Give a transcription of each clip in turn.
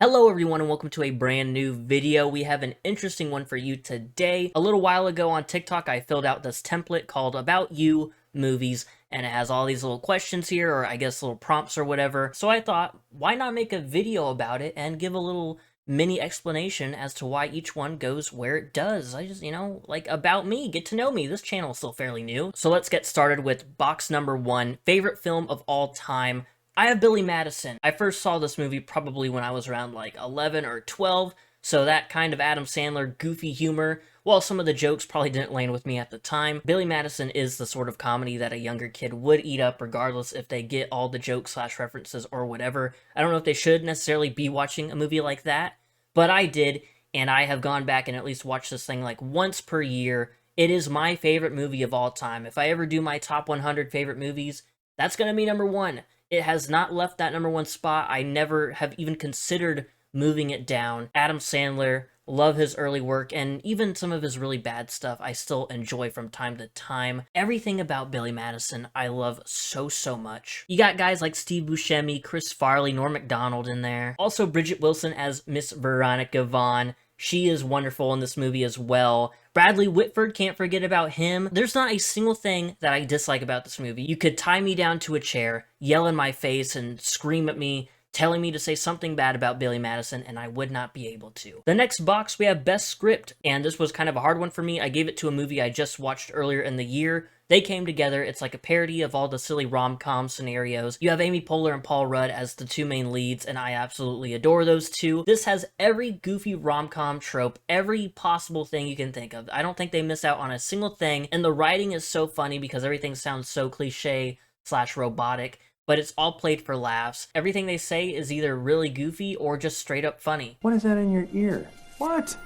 Hello everyone and welcome to a brand new video. We have an interesting one for you today. A little while ago on TikTok, I filled out this template called About You Movies, and it has all these little questions here, or I guess little prompts or whatever. So I thought, why not make a video about it and give a little mini explanation as to why each one goes where it does. I just, like about me, get to know me. This channel is still fairly new. So let's get started with box number one, favorite film of all time. I have Billy Madison. I first saw this movie probably when I was around like 11 or 12, so that kind of Adam Sandler goofy humor, while some of the jokes probably didn't land with me at the time, Billy Madison is the sort of comedy that a younger kid would eat up regardless if they get all the jokes slash references or whatever. I don't know if they should necessarily be watching a movie like that, but I did, and I have gone back and at least watched this thing like once per year. It is my favorite movie of all time. If I ever do my top 100 favorite movies, that's gonna be number one. It has not left that number one spot. I never have even considered moving it down. Adam Sandler, love his early work, and even some of his really bad stuff I still enjoy from time to time. Everything about Billy Madison I love so much. You got guys like Steve Buscemi, Chris Farley, Norm Macdonald in there. Also Bridget Wilson as Miss Veronica Vaughn. She is wonderful in this movie as well. Bradley Whitford, can't forget about him. There's not a single thing that I dislike about this movie. You could tie me down to a chair, yell in my face, and scream at me, telling me to say something bad about Billy Madison, and I would not be able to. The next box, we have Best Script, and this was kind of a hard one for me. I gave it to a movie I just watched earlier in the year. They came together. It's like a parody of all the silly rom-com scenarios. You have Amy Poehler and Paul Rudd as the two main leads, and I absolutely adore those two. This has every goofy rom-com trope, every possible thing you can think of. I don't think they miss out on a single thing, and the writing is so funny because everything sounds so cliche slash robotic, but it's all played for laughs. Everything they say is either really goofy or just straight up funny. What is that in your ear? What?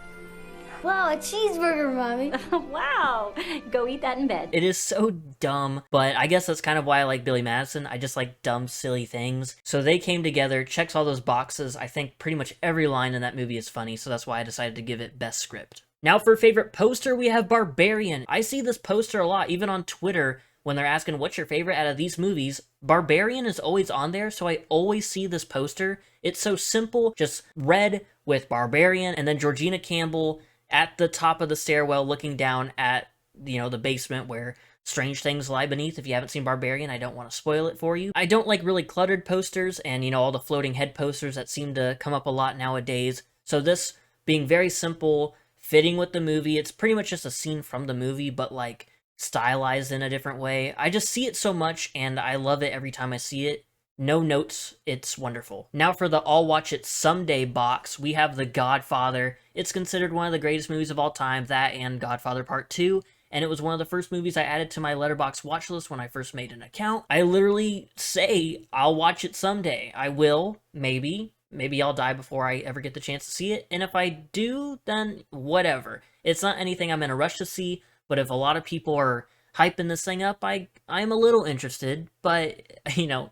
Wow, a cheeseburger, Mommy. Wow, go eat that in bed. It is so dumb, but I guess that's kind of why I like Billy Madison. I just like dumb, silly things. So they came together, checks all those boxes. I think pretty much every line in that movie is funny, so that's why I decided to give it Best Script. Now for favorite poster, we have Barbarian. I see this poster a lot, even on Twitter, when they're asking what's your favorite out of these movies. Barbarian is always on there, so I always see this poster. It's so simple, just red with Barbarian, and then Georgina Campbell at the top of the stairwell looking down at, the basement where strange things lie beneath. If you haven't seen Barbarian, I don't want to spoil it for you. I don't like really cluttered posters and, all the floating head posters that seem to come up a lot nowadays. So this being very simple, fitting with the movie, it's pretty much just a scene from the movie, but like stylized in a different way. I just see it so much and I love it every time I see it. No notes, it's wonderful. Now for the I'll watch it someday box, we have The Godfather. It's considered one of the greatest movies of all time, that and Godfather Part 2, and it was one of the first movies I added to my Letterboxd watch list when I first made an account. I literally say, I'll watch it someday. I will, maybe. Maybe I'll die before I ever get the chance to see it, and if I do, then whatever. It's not anything I'm in a rush to see, but if a lot of people are hyping this thing up, I'm a little interested, but,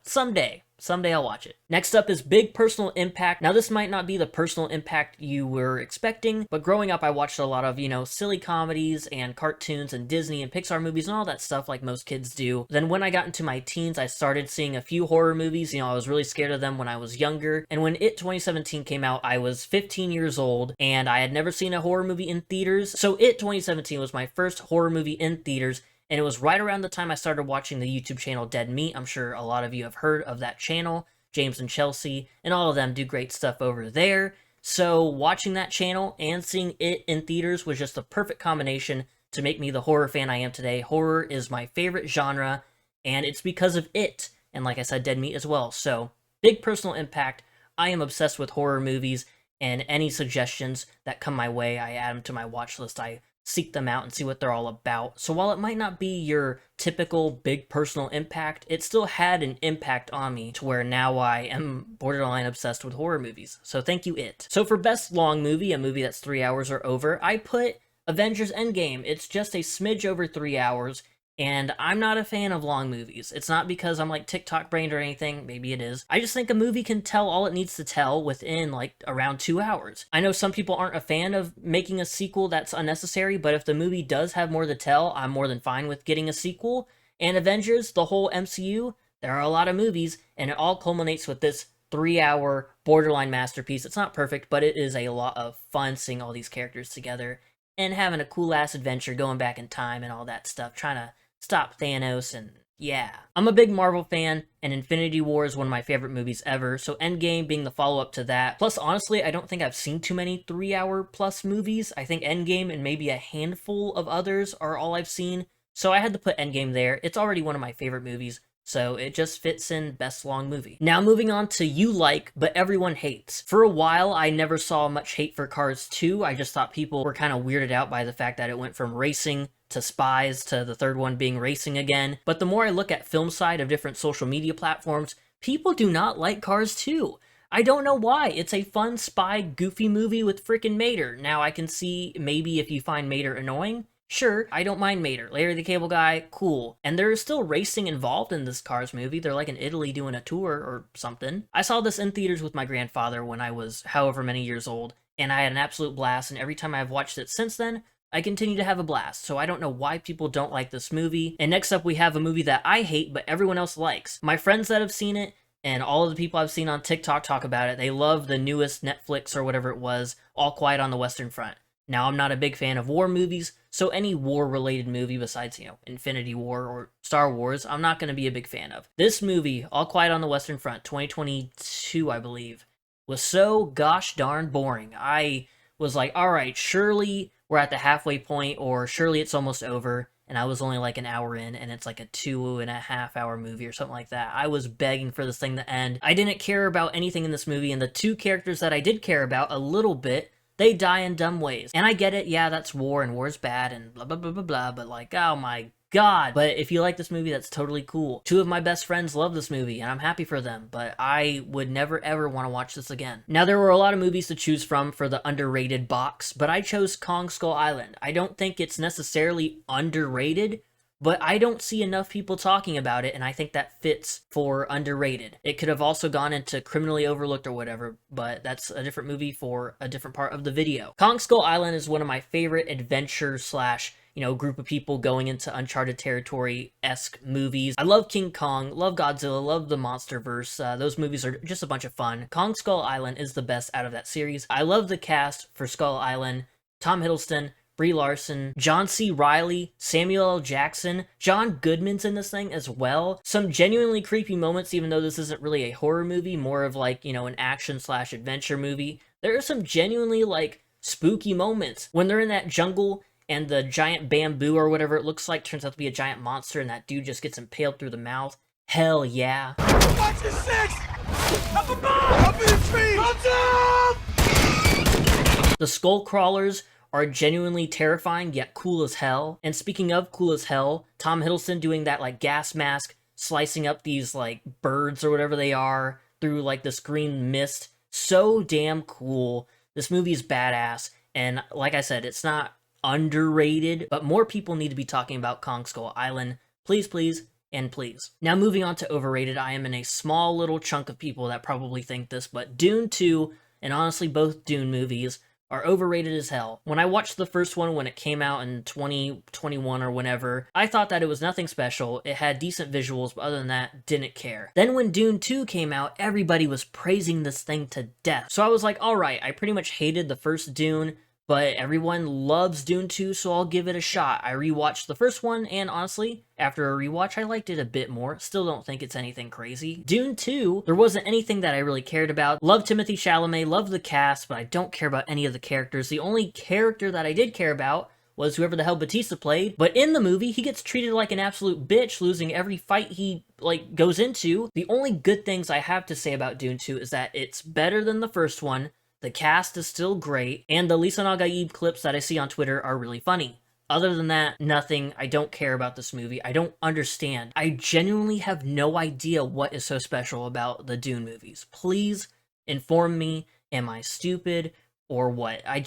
someday I'll watch it. Next up is Big Personal Impact. Now, this might not be the personal impact you were expecting, but growing up, I watched a lot of, silly comedies and cartoons and Disney and Pixar movies and all that stuff like most kids do. Then when I got into my teens, I started seeing a few horror movies. I was really scared of them when I was younger. And when It 2017 came out, I was 15 years old, and I had never seen a horror movie in theaters. So It 2017 was my first horror movie in theaters, and it was right around the time I started watching the YouTube channel Dead Meat. I'm sure a lot of you have heard of that channel. James and Chelsea, and all of them do great stuff over there. So watching that channel and seeing it in theaters was just the perfect combination to make me the horror fan I am today. Horror is my favorite genre, and it's because of it. And like I said, Dead Meat as well. So, big personal impact. I am obsessed with horror movies, and any suggestions that come my way, I add them to my watch list. I seek them out and see what they're all about. So while it might not be your typical big personal impact, it still had an impact on me to where now I am borderline obsessed with horror movies. So thank you, It. So for best long movie, a movie that's 3 hours or over, I put Avengers Endgame. It's just a smidge over 3 hours, and I'm not a fan of long movies. It's not because I'm like TikTok brained or anything, maybe it is. I just think a movie can tell all it needs to tell within like around 2 hours. I know some people aren't a fan of making a sequel that's unnecessary, but if the movie does have more to tell, I'm more than fine with getting a sequel. And Avengers, the whole MCU, there are a lot of movies, and it all culminates with this 3-hour borderline masterpiece. It's not perfect, but it is a lot of fun seeing all these characters together and having a cool ass adventure going back in time and all that stuff, trying to stop Thanos. And yeah, I'm a big Marvel fan, and Infinity War is one of my favorite movies ever, so Endgame being the follow-up to that. Plus, honestly, I don't think I've seen too many 3-hour plus movies. I think Endgame and maybe a handful of others are all I've seen, so I had to put Endgame there. It's already one of my favorite movies, so it just fits in best long movie. Now moving on to you like, but everyone hates. For a while, I never saw much hate for Cars 2. I just thought people were kind of weirded out by the fact that it went from racing to spies to the third one being racing again. But the more I look at film side of different social media platforms, people do not like Cars 2. I don't know why. It's a fun spy goofy movie with frickin' Mater. Now I can see maybe if you find Mater annoying, sure, I don't mind Mater. Larry the Cable Guy, cool. And there is still racing involved in this Cars movie. They're like in Italy doing a tour or something. I saw this in theaters with my grandfather when I was however many years old, and I had an absolute blast, and every time I've watched it since then, I continue to have a blast, so I don't know why people don't like this movie. And next up we have a movie that I hate but everyone else likes. My friends that have seen it, and all of the people I've seen on TikTok talk about it, they love the newest Netflix or whatever it was, All Quiet on the Western Front. Now, I'm not a big fan of war movies, so any war-related movie besides, Infinity War or Star Wars, I'm not going to be a big fan of. This movie, All Quiet on the Western Front, 2022, I believe, was so gosh darn boring. I was like, alright, surely we're at the halfway point, or surely it's almost over, and I was only like an hour in, and it's like a 2.5-hour movie or something like that. I was begging for this thing to end. I didn't care about anything in this movie, and the two characters that I did care about a little bit, they die in dumb ways. And I get it, yeah, that's war, and war's bad, and blah blah blah blah blah, but like, oh my god. But if you like this movie, that's totally cool. Two of my best friends love this movie, and I'm happy for them, but I would never ever want to watch this again. Now, there were a lot of movies to choose from for the underrated box, but I chose Kong Skull Island. I don't think it's necessarily underrated, but I don't see enough people talking about it, and I think that fits for underrated. It could have also gone into criminally overlooked or whatever, but that's a different movie for a different part of the video. Kong Skull Island is one of my favorite adventure slash group of people going into uncharted territory-esque movies. I love King Kong, love Godzilla, love the Monsterverse. Those movies are just a bunch of fun. Kong Skull Island is the best out of that series. I love the cast for Skull Island. Tom Hiddleston, Brie Larson, John C. Reilly, Samuel L. Jackson, John Goodman's in this thing as well. Some genuinely creepy moments, even though this isn't really a horror movie, more of like, an action slash adventure movie. There are some genuinely like spooky moments when they're in that jungle and the giant bamboo or whatever it looks like turns out to be a giant monster and that dude just gets impaled through the mouth. Hell yeah. Watch the six! Up above! Up in the tree! Up! The skull crawlers are genuinely terrifying yet cool as hell. And speaking of cool as hell, Tom Hiddleston doing that like gas mask, slicing up these like birds or whatever they are through like this green mist. So damn cool. This movie is badass. And like I said, it's not underrated, but more people need to be talking about Kong Skull Island. Please, please, and please. Now moving on to overrated, I am in a small little chunk of people that probably think this, but Dune 2, and honestly both Dune movies, are overrated as hell. When I watched the first one when it came out in 2021 or whenever, I thought that it was nothing special, it had decent visuals, but other than that, didn't care. Then when Dune 2 came out, everybody was praising this thing to death. So I was like, alright, I pretty much hated the first Dune, but everyone loves Dune 2, so I'll give it a shot. I rewatched the first one, and honestly, after a rewatch, I liked it a bit more. Still don't think it's anything crazy. Dune 2, there wasn't anything that I really cared about. Love Timothée Chalamet, love the cast, but I don't care about any of the characters. The only character that I did care about was whoever the hell Batista played, but in the movie, he gets treated like an absolute bitch, losing every fight he, goes into. The only good things I have to say about Dune 2 is that it's better than the first one, the cast is still great, and the Lisa Nagaib clips that I see on Twitter are really funny. Other than that, nothing. I don't care about this movie. I don't understand. I genuinely have no idea what is so special about the Dune movies. Please inform me. Am I stupid or what? I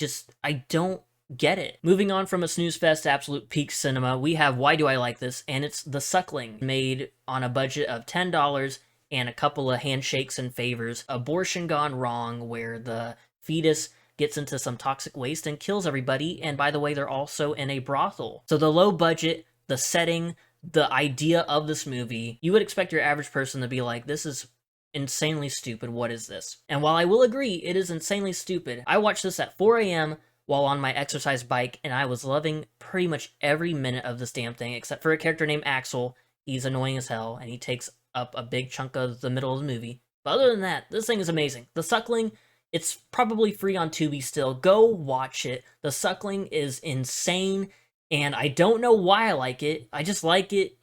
don't get it. Moving on from a snooze fest to absolute peak cinema, we have Why Do I Like This? And it's The Suckling, made on a budget of $10 and a couple of handshakes and favors. Abortion gone wrong, where the fetus gets into some toxic waste and kills everybody, and by the way, they're also in a brothel. So the low budget, the setting, the idea of this movie, you would expect your average person to be like, this is insanely stupid. What is this? And while I will agree it is insanely stupid, I watched this at 4 a.m. while on my exercise bike, and I was loving pretty much every minute of this damn thing, except for a character named Axel. He's annoying as hell, and he takes up a big chunk of the middle of the movie. But other than that, this thing is amazing. The Suckling, it's probably free on Tubi still. Go watch it. The Suckling is insane, and I don't know why I like it. I just like it.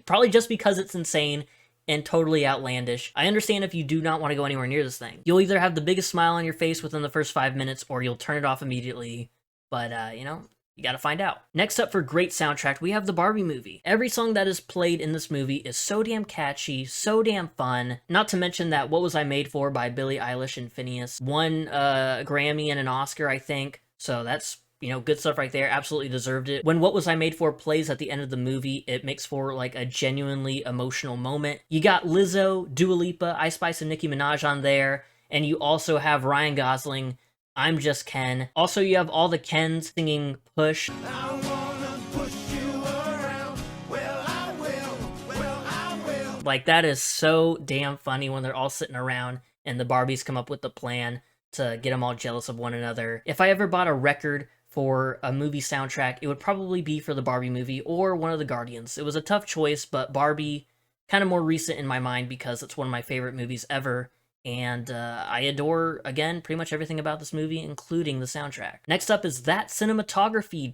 Probably just because it's insane and totally outlandish. I understand if you do not want to go anywhere near this thing. You'll either have the biggest smile on your face within the first 5 minutes, or you'll turn it off immediately. But, you know, you gotta find out. Next up for great soundtrack, we have the Barbie movie. Every song that is played in this movie is so damn catchy, so damn fun. Not to mention that What Was I Made For by Billie Eilish and Phineas won a Grammy and an Oscar, I think. So that's, you know, good stuff right there. Absolutely deserved it. When What Was I Made For plays at the end of the movie, it makes for like a genuinely emotional moment. You got Lizzo, Dua Lipa, Ice Spice, and Nicki Minaj on there. And you also have Ryan Gosling, I'm Just Ken. Also, you have all the Kens singing Push. I wanna push you around. Well, I will. Well, I will. Like, that is so damn funny when they're all sitting around and the Barbies come up with the plan to get them all jealous of one another. If I ever bought a record for a movie soundtrack, it would probably be for the Barbie movie or one of the Guardians. It was a tough choice, but Barbie, kind of more recent in my mind because it's one of my favorite movies ever. And I adore, again, pretty much everything about this movie, including the soundtrack. Next up is That Cinematography...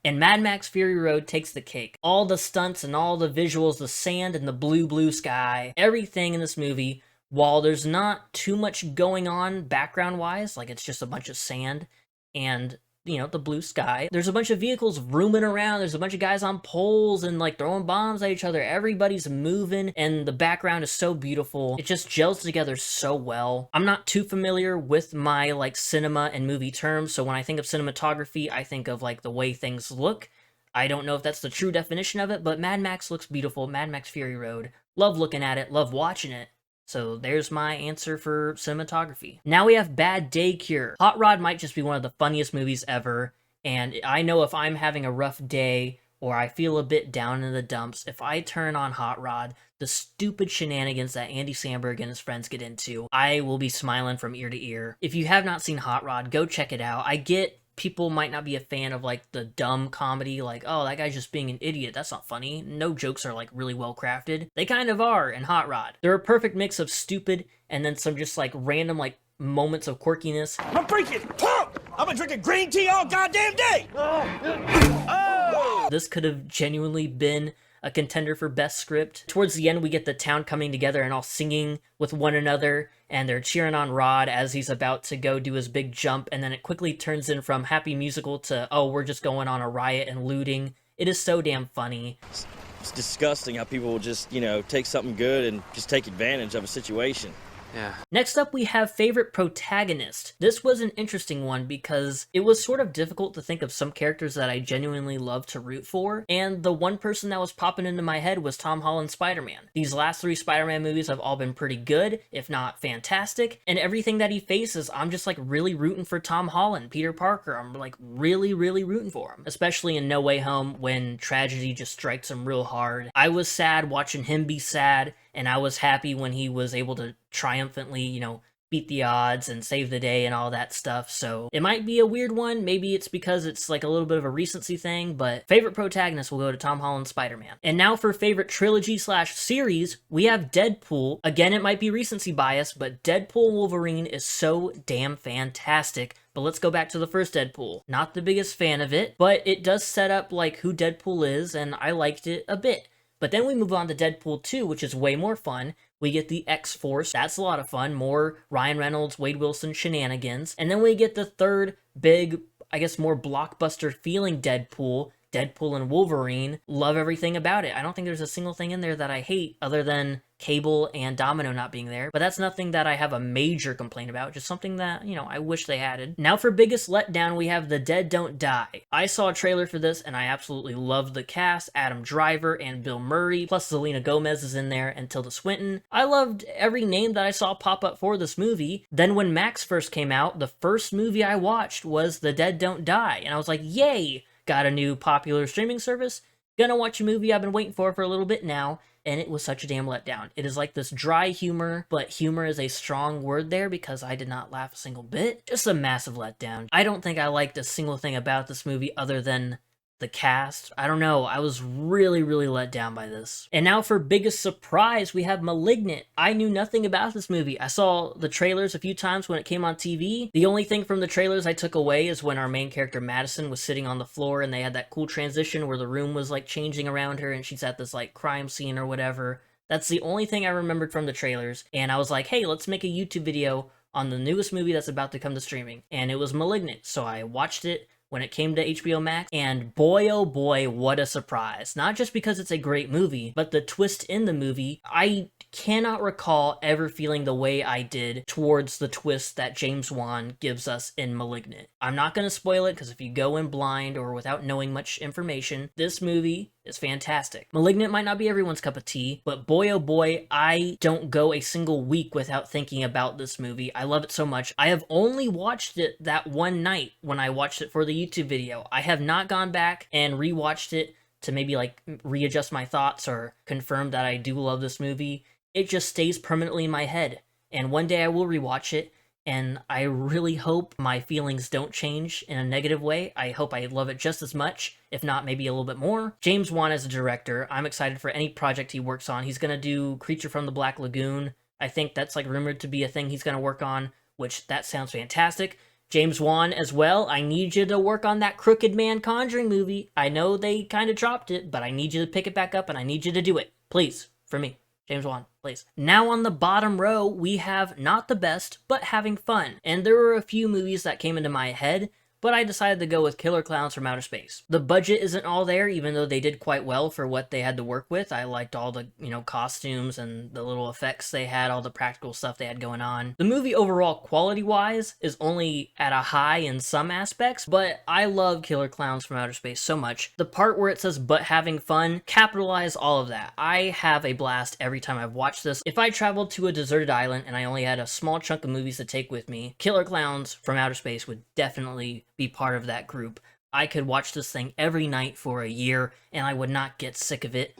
And Mad Max Fury Road takes the cake. All the stunts and all the visuals, the sand and the blue sky, everything in this movie, while there's not too much going on background-wise, like it's just a bunch of sand and, you know, the blue sky. There's a bunch of vehicles rooming around. There's a bunch of guys on poles and like throwing bombs at each other. Everybody's moving and the background is so beautiful. It just gels together so well. I'm not too familiar with my like cinema and movie terms, so when I think of cinematography, I think of like the way things look. I don't know if that's the true definition of it, but Mad Max looks beautiful. Mad Max Fury Road. Love looking at it. Love watching it. So there's my answer for cinematography. Now we have Bad Day Cure. Hot Rod might just be one of the funniest movies ever, and I know if I'm having a rough day or I feel a bit down in the dumps, if I turn on Hot Rod, the stupid shenanigans that Andy Samberg and his friends get into, I will be smiling from ear to ear. If you have not seen Hot Rod, go check it out. I get people might not be a fan of like the dumb comedy, like, oh, that guy's just being an idiot, that's not funny. No jokes are like really well crafted. They kind of are in Hot Rod. They're a perfect mix of stupid and then some just like random like moments of quirkiness. I'm freaking pumped! I've been drinking green tea all goddamn day! Oh! This could have genuinely been a contender for best script. Towards the end, we get the town coming together and all singing with one another, and they're cheering on Rod as he's about to go do his big jump, and then it quickly turns in from happy musical to, oh, we're just going on a riot and looting. It is so damn funny. It's disgusting how people will just, you know, take something good and just take advantage of a situation. Yeah. Next up, we have favorite protagonist. This was an interesting one because it was sort of difficult to think of some characters that I genuinely love to root for, and the one person that was popping into my head was Tom Holland's Spider-Man. These last 3 Spider-Man movies have all been pretty good, if not fantastic, and everything that he faces, I'm just like really rooting for Tom Holland, Peter Parker. I'm like really rooting for him, especially in No Way Home when tragedy just strikes him real hard. I was sad watching him be sad, and I was happy when he was able to triumphantly, you know, beat the odds and save the day and all that stuff. So it might be a weird one. Maybe it's because it's like a little bit of a recency thing, but favorite protagonist will go to Tom Holland's Spider-Man. And now for favorite trilogy/series, we have Deadpool. Again, it might be recency bias, but Deadpool Wolverine is so damn fantastic. But let's go back to the first Deadpool. Not the biggest fan of it, but it does set up like who Deadpool is, and I liked it a bit. But then we move on to Deadpool 2, which is way more fun. We get the X-Force. That's a lot of fun. More Ryan Reynolds, Wade Wilson shenanigans. And then we get the third big, I guess, more blockbuster feeling Deadpool and Wolverine. Love everything about it. I don't think there's a single thing in there that I hate other than Cable and Domino not being there, but that's nothing that I have a major complaint about, just something that, you know, I wish they added. Now for biggest letdown, we have The Dead Don't Die. I saw a trailer for this and I absolutely loved the cast. Adam Driver and Bill Murray, plus Selena Gomez is in there and Tilda Swinton. I loved every name that I saw pop up for this movie. Then when Max first came out, the first movie I watched was The Dead Don't Die, and I was like, yay! Got a new popular streaming service? Gonna watch a movie I've been waiting for a little bit now. and it was such a damn letdown. It is like this dry humor, but humor is a strong word there because I did not laugh a single bit. Just a massive letdown. I don't think I liked a single thing about this movie other than the cast. I don't know, I was really let down by this. And now for biggest surprise, we have Malignant. I knew nothing about this movie. I saw the trailers a few times when it came on TV. The only thing from the trailers I took away is when our main character Madison was sitting on the floor and they had that cool transition where the room was like changing around her and she's at this like crime scene or whatever. That's the only thing I remembered from the trailers, and I was like, hey, let's make a YouTube video on the newest movie that's about to come to streaming, and it was Malignant, so I watched it when it came to HBO Max, and boy oh boy, what a surprise. Not just because it's a great movie, but the twist in the movie, I cannot recall ever feeling the way I did towards the twist that James Wan gives us in Malignant. I'm not going to spoil it, because if you go in blind or without knowing much information, this movie is fantastic. Malignant might not be everyone's cup of tea, but boy oh boy, I don't go a single week without thinking about this movie. I love it so much. I have only watched it that one night when I watched it for the YouTube video. I have not gone back and rewatched it to maybe like readjust my thoughts or confirm that I do love this movie. It just stays permanently in my head, and one day I will rewatch it, and I really hope my feelings don't change in a negative way. I hope I love it just as much, if not maybe a little bit more. James Wan as a director, I'm excited for any project he works on. He's gonna do Creature from the Black Lagoon. I think that's like rumored to be a thing he's gonna work on, which that sounds fantastic. James Wan as well, I need you to work on that Crooked Man Conjuring movie. I know they kind of dropped it, but I need you to pick it back up and I need you to do it. Please, for me. James Wan, please. Now on the bottom row, we have not the best, but having fun. And there were a few movies that came into my head, but I decided to go with Killer Clowns from Outer Space. The budget isn't all there, even though they did quite well for what they had to work with. I liked all the, costumes and the little effects they had, all the practical stuff they had going on. The movie overall, quality-wise, is only at a high in some aspects, but I love Killer Clowns from Outer Space so much. The part where it says, but having fun, capitalize all of that. I have a blast every time I've watched this. If I traveled to a deserted island and I only had a small chunk of movies to take with me, Killer Clowns from Outer Space would definitely be part of that group. I could watch this thing every night for a year and I would not get sick of it.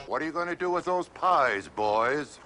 What are you going to do with those pies, boys?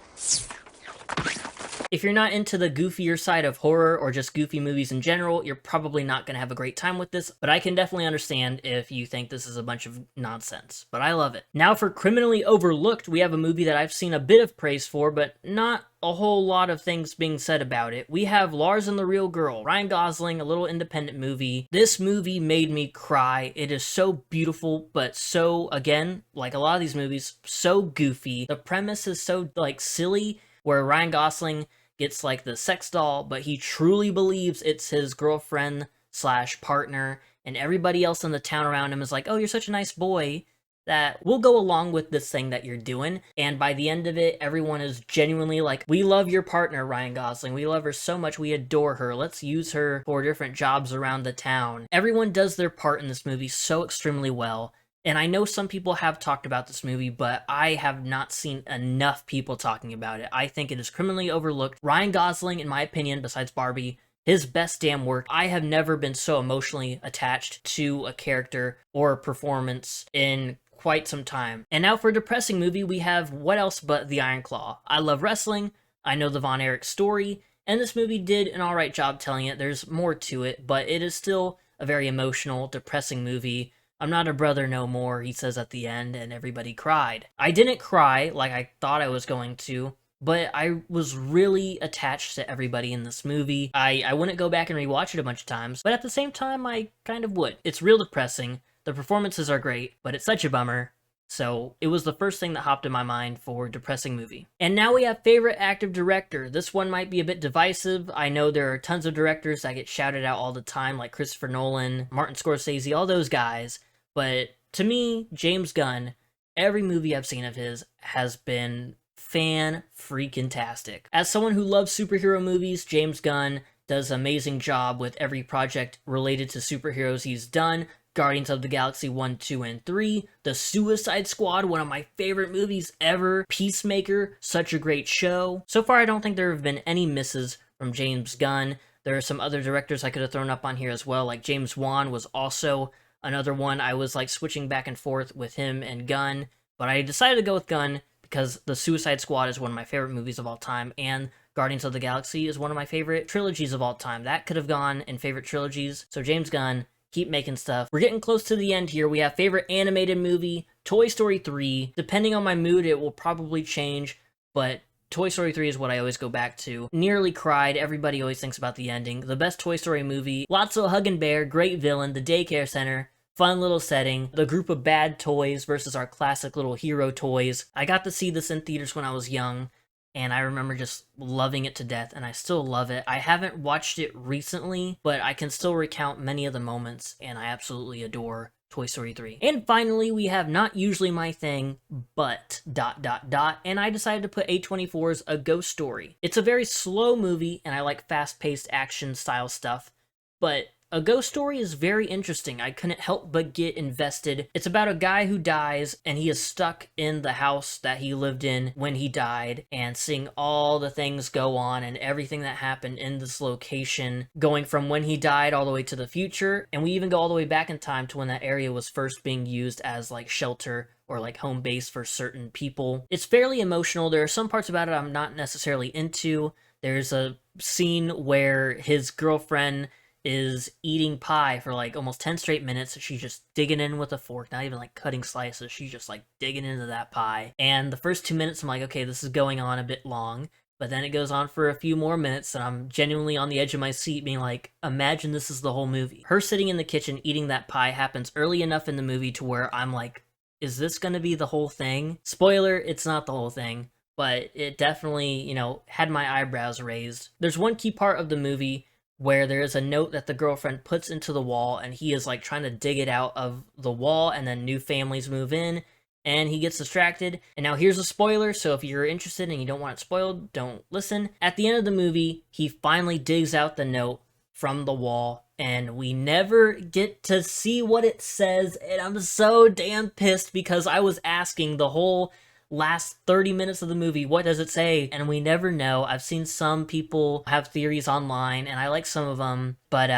If you're not into the goofier side of horror or just goofy movies in general, you're probably not going to have a great time with this, but I can definitely understand if you think this is a bunch of nonsense, but I love it. Now for Criminally Overlooked, we have a movie that I've seen a bit of praise for, but not a whole lot of things being said about it. We have Lars and the Real Girl, Ryan Gosling, a little independent movie. This movie made me cry. It is so beautiful, but so, again, like a lot of these movies, so goofy. The premise is so, silly, where Ryan Gosling gets, the sex doll, but he truly believes it's his girlfriend slash partner, and everybody else in the town around him is like, oh, you're such a nice boy, that we'll go along with this thing that you're doing. And by the end of it, everyone is genuinely like, we love your partner, Ryan Gosling. We love her so much. We adore her. Let's use her for different jobs around the town. Everyone does their part in this movie so extremely well. And I know some people have talked about this movie, but I have not seen enough people talking about it. I think it is criminally overlooked. Ryan Gosling, in my opinion, besides Barbie, his best damn work. I have never been so emotionally attached to a character or a performance in quite some time. And now for a depressing movie, we have what else but The Iron Claw. I love wrestling, I know the Von Erich story, and this movie did an alright job telling it. There's more to it, but it is still a very emotional, depressing movie. I'm not a brother no more, he says at the end, and everybody cried. I didn't cry like I thought I was going to, but I was really attached to everybody in this movie. I wouldn't go back and rewatch it a bunch of times, but at the same time, I kind of would. It's real depressing. The performances are great, but it's such a bummer. So it was the first thing that hopped in my mind for depressing movie. And now we have favorite active director. This one might be a bit divisive. I know there are tons of directors that get shouted out all the time, like Christopher Nolan, Martin Scorsese, all those guys. But to me, James Gunn, every movie I've seen of his has been fan-freaking-tastic. As someone who loves superhero movies, James Gunn does an amazing job with every project related to superheroes he's done. Guardians of the Galaxy 1, 2, and 3, The Suicide Squad, one of my favorite movies ever, Peacemaker, such a great show. So far, I don't think there have been any misses from James Gunn. There are some other directors I could have thrown up on here as well, like James Wan was also Another one, I was like switching back and forth with him and Gunn, but I decided to go with Gunn because The Suicide Squad is one of my favorite movies of all time, and Guardians of the Galaxy is one of my favorite trilogies of all time. That could have gone in favorite trilogies. So James Gunn, keep making stuff. We're getting close to the end here. We have favorite animated movie, Toy Story 3. Depending on my mood, it will probably change, but Toy Story 3 is what I always go back to. Nearly cried, everybody always thinks about the ending. The best Toy Story movie, lots of hug and bear, great villain, the daycare center, fun little setting, the group of bad toys versus our classic little hero toys. I got to see this in theaters when I was young, and I remember just loving it to death, and I still love it. I haven't watched it recently, but I can still recount many of the moments, and I absolutely adore Toy Story 3. And finally, we have Not Usually My Thing, but ... and I decided to put A24's A Ghost Story. It's a very slow movie, and I like fast-paced action style stuff, but A Ghost Story is very interesting. I couldn't help but get invested. It's about a guy who dies, and he is stuck in the house that he lived in when he died, and seeing all the things go on and everything that happened in this location, going from when he died all the way to the future, and we even go all the way back in time to when that area was first being used as like shelter or like home base for certain people. It's fairly emotional. There are some parts about it I'm not necessarily into. There's a scene where his girlfriend is eating pie for like almost 10 straight minutes. She's just digging in with a fork, not even like cutting slices. She's just like digging into that pie. And the first 2 minutes, I'm like, okay, this is going on a bit long. But then it goes on for a few more minutes, and I'm genuinely on the edge of my seat being like, imagine this is the whole movie. Her sitting in the kitchen eating that pie happens early enough in the movie to where I'm like, is this gonna be the whole thing? Spoiler, it's not the whole thing, but it definitely, you know, had my eyebrows raised. There's one key part of the movie where there is a note that the girlfriend puts into the wall, and he is like trying to dig it out of the wall, and then new families move in, and he gets distracted. And now here's a spoiler, so if you're interested and you don't want it spoiled, don't listen. At the end of the movie, he finally digs out the note from the wall, and we never get to see what it says, and I'm so damn pissed because I was asking the whole last 30 minutes of the movie, what does it say? And we never know. I've seen some people have theories online, and I like some of them, but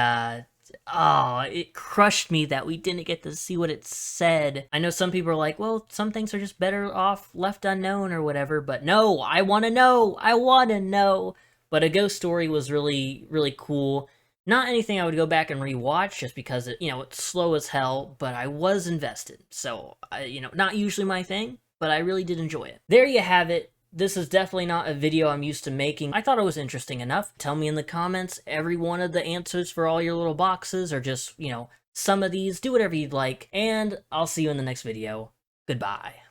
it crushed me that we didn't get to see what it said. I know some people are like, well, some things are just better off left unknown or whatever, but no, I want to know. I want to know. But A Ghost Story was really, really cool. Not anything I would go back and rewatch just because it's slow as hell, but I was invested. So, not usually my thing, but I really did enjoy it. There you have it. This is definitely not a video I'm used to making. I thought it was interesting enough. Tell me in the comments every one of the answers for all your little boxes, or just, some of these. Do whatever you'd like, and I'll see you in the next video. Goodbye.